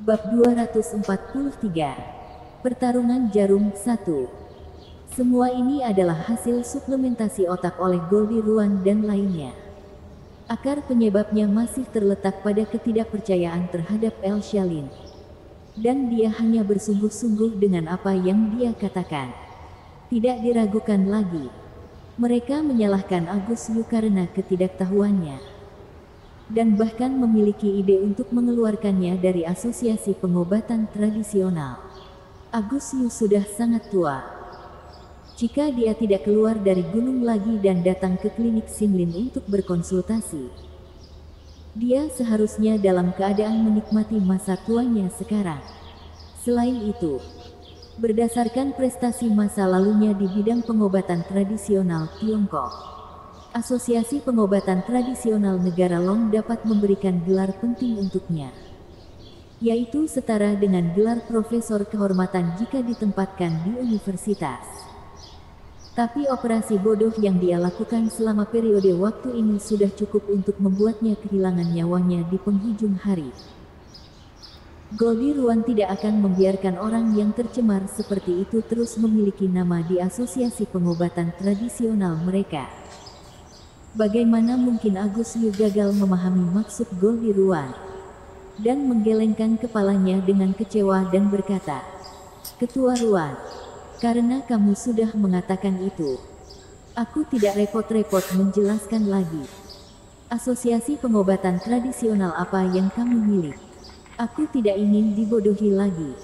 Bab 243. Pertarungan Jarum 1. Semua ini adalah hasil suplementasi otak oleh Goldie Ruan dan lainnya. Akar penyebabnya masih terletak pada ketidakpercayaan terhadap El Shalin. Dan dia hanya bersungguh-sungguh dengan apa yang dia katakan. Tidak diragukan lagi. Mereka menyalahkan Agus Yu karena ketidaktahuannya. Dan bahkan memiliki ide untuk mengeluarkannya dari asosiasi pengobatan tradisional. Agus Yu sudah sangat tua. Jika dia tidak keluar dari gunung lagi dan datang ke klinik Xinlin untuk berkonsultasi, dia seharusnya dalam keadaan menikmati masa tuanya sekarang. Selain itu, berdasarkan prestasi masa lalunya di bidang pengobatan tradisional Tiongkok, Asosiasi Pengobatan Tradisional Negara Long dapat memberikan gelar penting untuknya, yaitu setara dengan gelar profesor kehormatan jika ditempatkan di universitas. Tapi operasi bodoh yang dia lakukan selama periode waktu ini sudah cukup untuk membuatnya kehilangan nyawanya di penghujung hari. Goldie Ruan tidak akan membiarkan orang yang tercemar seperti itu terus memiliki nama di asosiasi pengobatan tradisional mereka. Bagaimana mungkin Agus Yu gagal memahami maksud Goldie Ruan? Dan menggelengkan kepalanya dengan kecewa dan berkata, "Ketua Ruan, karena kamu sudah mengatakan itu, aku tidak repot-repot menjelaskan lagi. Asosiasi pengobatan tradisional apa yang kamu milik? Aku tidak ingin dibodohi lagi."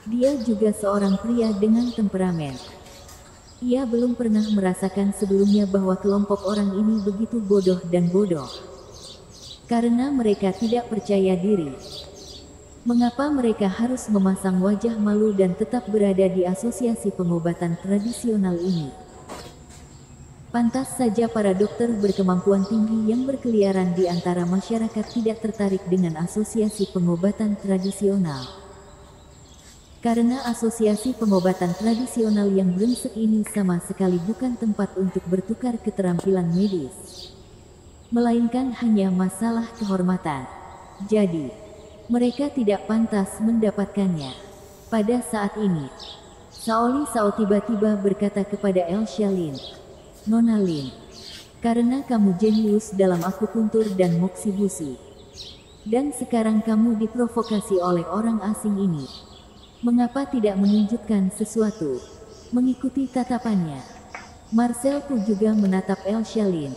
Dia juga seorang pria dengan temperamen. Ia belum pernah merasakan sebelumnya bahwa kelompok orang ini begitu bodoh dan bodoh. Karena mereka tidak percaya diri. Mengapa mereka harus memasang wajah malu dan tetap berada di asosiasi pengobatan tradisional ini? Pantas saja para dokter berkemampuan tinggi yang berkeliaran di antara masyarakat tidak tertarik dengan asosiasi pengobatan tradisional. Karena asosiasi pengobatan tradisional yang brengsek ini sama sekali bukan tempat untuk bertukar keterampilan medis, melainkan hanya masalah kehormatan. Jadi, mereka tidak pantas mendapatkannya. Pada saat ini, Shaoli Shao tiba-tiba berkata kepada El Shalin, "Nona Lin, karena kamu jenius dalam akupuntur dan moksibusi, dan sekarang kamu diprovokasi oleh orang asing ini, mengapa tidak menunjukkan sesuatu?" Mengikuti tatapannya, Marcel pun juga menatap El Shalin,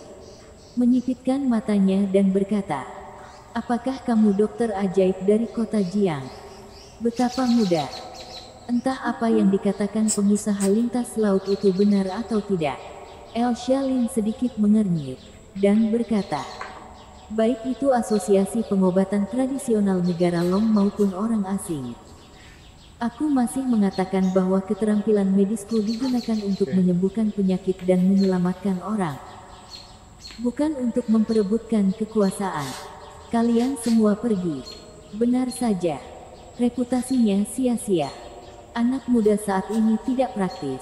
menyipitkan matanya dan berkata, "Apakah kamu dokter ajaib dari kota Jiang? Betapa mudah. Entah apa yang dikatakan pengusaha lintas laut itu benar atau tidak." El Shalin sedikit mengernyit dan berkata, "Baik itu asosiasi pengobatan tradisional negara Long maupun orang asing. Aku masih mengatakan bahwa keterampilan medisku digunakan untuk menyembuhkan penyakit dan menyelamatkan orang, bukan untuk memperebutkan kekuasaan. Kalian semua pergi." Benar saja. Reputasinya sia-sia. Anak muda saat ini tidak praktis.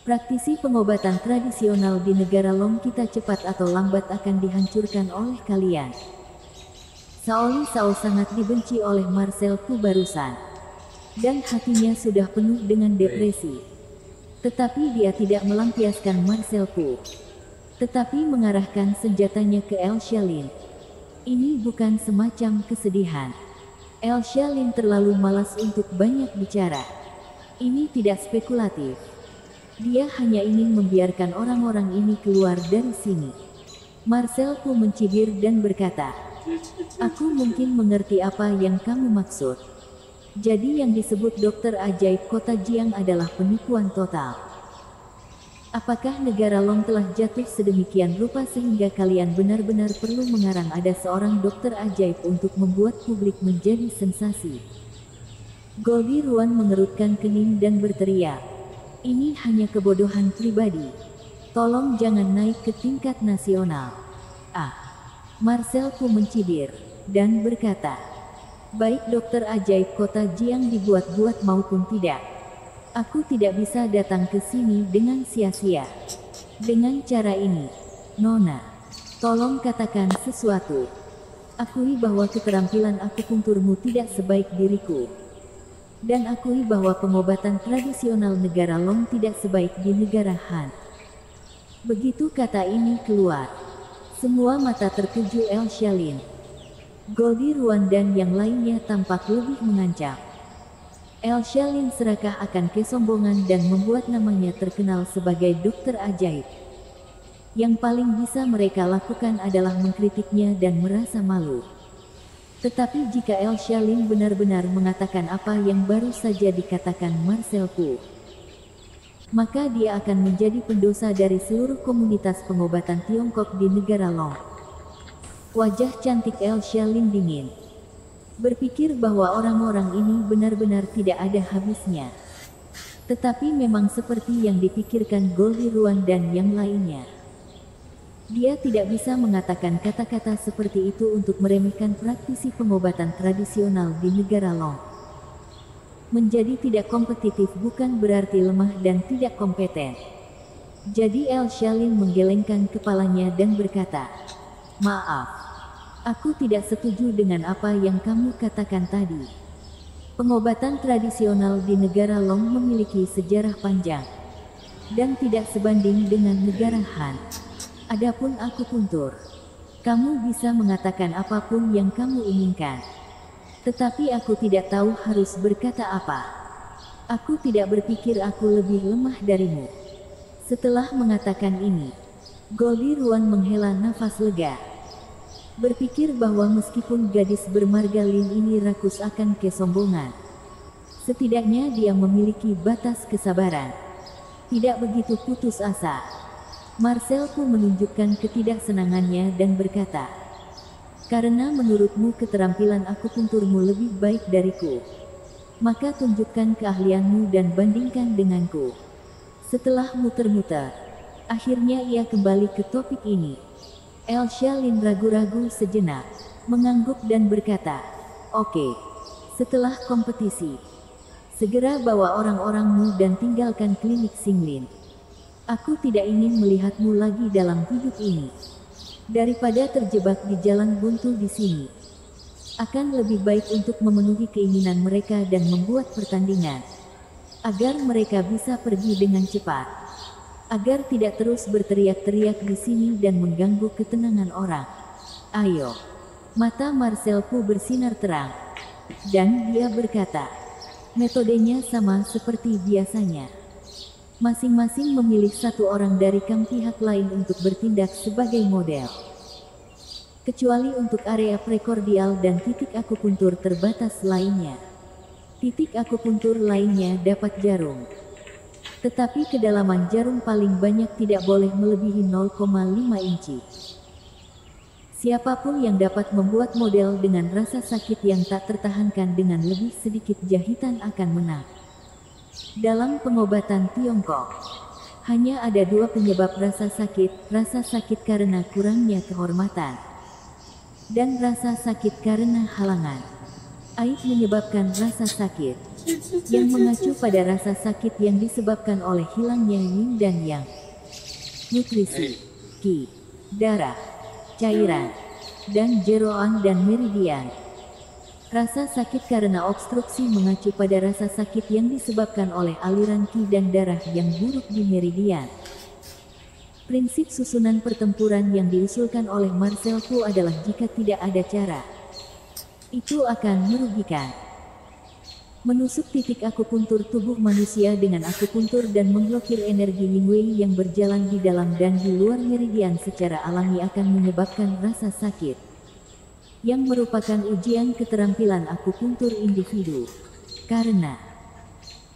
Praktisi pengobatan tradisional di negara Long kita cepat atau lambat akan dihancurkan oleh kalian. Shaoli Shao sangat dibenci oleh Marcel Fu barusan. Dan hatinya sudah penuh dengan depresi. Tetapi dia tidak melampiaskan Marcel Fu, tetapi mengarahkan senjatanya ke El Shalin. Ini bukan semacam kesedihan. El Shalin terlalu malas untuk banyak bicara. Ini tidak spekulatif. Dia hanya ingin membiarkan orang-orang ini keluar dari sini. Marcel Fu mencibir dan berkata, "Aku mungkin mengerti apa yang kamu maksud. Jadi yang disebut dokter ajaib kota Jiang adalah penipuan total. Apakah negara Long telah jatuh sedemikian rupa sehingga kalian benar-benar perlu mengarang ada seorang dokter ajaib untuk membuat publik menjadi sensasi?" Goldie Ruan mengerutkan kening dan berteriak, "Ini hanya kebodohan pribadi. Tolong jangan naik ke tingkat nasional." Marcel Fu mencibir dan berkata, "Baik dokter ajaib kota Jiang dibuat-buat maupun tidak, aku tidak bisa datang ke sini dengan sia-sia. Dengan cara ini, Nona, tolong katakan sesuatu. Akui bahwa keterampilan akupunturmu tidak sebaik diriku. Dan akui bahwa pengobatan tradisional negara Long tidak sebaik di negara Han. Begitu kata ini keluar, semua mata tertuju El Shalin. Goldie Ruan dan yang lainnya tampak lebih mengancam. El Shalin serakah akan kesombongan dan membuat namanya terkenal sebagai dokter ajaib. Yang paling bisa mereka lakukan adalah mengkritiknya dan merasa malu. Tetapi jika El Shalin benar-benar mengatakan apa yang baru saja dikatakan Marcel Fu, maka dia akan menjadi pendosa dari seluruh komunitas pengobatan Tiongkok di negara Long. Wajah cantik El Shalin dingin. Berpikir bahwa orang-orang ini benar-benar tidak ada habisnya. Tetapi memang seperti yang dipikirkan Goldie Ruan dan yang lainnya. Dia tidak bisa mengatakan kata-kata seperti itu untuk meremehkan praktisi pengobatan tradisional di negara Long. Menjadi tidak kompetitif bukan berarti lemah dan tidak kompeten. Jadi El Shalin menggelengkan kepalanya dan berkata, "Maaf. Aku tidak setuju dengan apa yang kamu katakan tadi. Pengobatan tradisional di negara Long memiliki sejarah panjang dan tidak sebanding dengan negara Han. Adapun akupuntur, kamu bisa mengatakan apapun yang kamu inginkan. Tetapi aku tidak tahu harus berkata apa. Aku tidak berpikir aku lebih lemah darimu." Setelah mengatakan ini, Goldie Ruan menghela nafas lega. Berpikir bahwa meskipun gadis bermargalin ini rakus akan kesombongan, setidaknya dia memiliki batas kesabaran. Tidak begitu putus asa. Marcel Fu menunjukkan ketidaksenangannya dan berkata, "Karena menurutmu keterampilan akupunturmu lebih baik dariku, maka tunjukkan keahlianmu dan bandingkan denganku." Setelah muter-muter, akhirnya ia kembali ke topik ini. El Shalin ragu-ragu sejenak, mengangguk dan berkata, "Oke, setelah kompetisi, segera bawa orang-orangmu dan tinggalkan klinik Xinglin. Aku tidak ingin melihatmu lagi dalam hidup ini. Daripada terjebak di jalan buntu di sini, akan lebih baik untuk memenuhi keinginan mereka dan membuat pertandingan, agar mereka bisa pergi dengan cepat. Agar tidak terus berteriak-teriak di sini dan mengganggu ketenangan orang. Ayo." Mata Marcel Fu bersinar terang. Dan dia berkata, "Metodenya sama seperti biasanya. Masing-masing memilih satu orang dari pihak lain untuk bertindak sebagai model. Kecuali untuk area prekordial dan titik akupuntur terbatas lainnya. Titik akupuntur lainnya dapat jarum. Tetapi kedalaman jarum paling banyak tidak boleh melebihi 0,5 inci. Siapapun yang dapat membuat model dengan rasa sakit yang tak tertahankan dengan lebih sedikit jahitan akan menang. Dalam pengobatan Tiongkok, hanya ada dua penyebab rasa sakit karena kurangnya kehormatan, dan rasa sakit karena halangan. Aib menyebabkan rasa sakit, yang mengacu pada rasa sakit yang disebabkan oleh hilangnya yin dan yang. Nutrisi, qi, darah, cairan, dan jeroan dan meridian. Rasa sakit karena obstruksi mengacu pada rasa sakit yang disebabkan oleh aliran qi dan darah yang buruk di meridian. Prinsip susunan pertempuran yang diusulkan oleh Marcel Fu adalah jika tidak ada cara, itu akan merugikan. Menusuk titik akupuntur tubuh manusia dengan akupuntur dan memblokir energi Yin Wei yang berjalan di dalam dan di luar meridian secara alami akan menyebabkan rasa sakit, yang merupakan ujian keterampilan akupuntur individu. Karena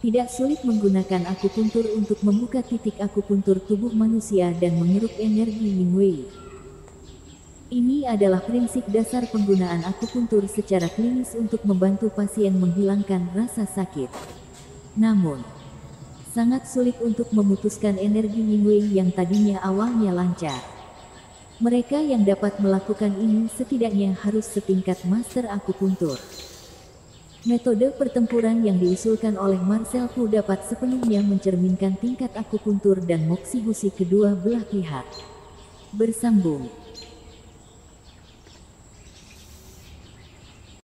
tidak sulit menggunakan akupuntur untuk membuka titik akupuntur tubuh manusia dan menghirup energi Yin Wei. Ini adalah prinsip dasar penggunaan akupuntur secara klinis untuk membantu pasien menghilangkan rasa sakit. Namun, sangat sulit untuk memutuskan energi Yin Wei yang tadinya awalnya lancar. Mereka yang dapat melakukan ini setidaknya harus setingkat master akupuntur. Metode pertempuran yang diusulkan oleh Marcel Fu dapat sepenuhnya mencerminkan tingkat akupuntur dan moksibusi kedua belah pihak. Bersambung.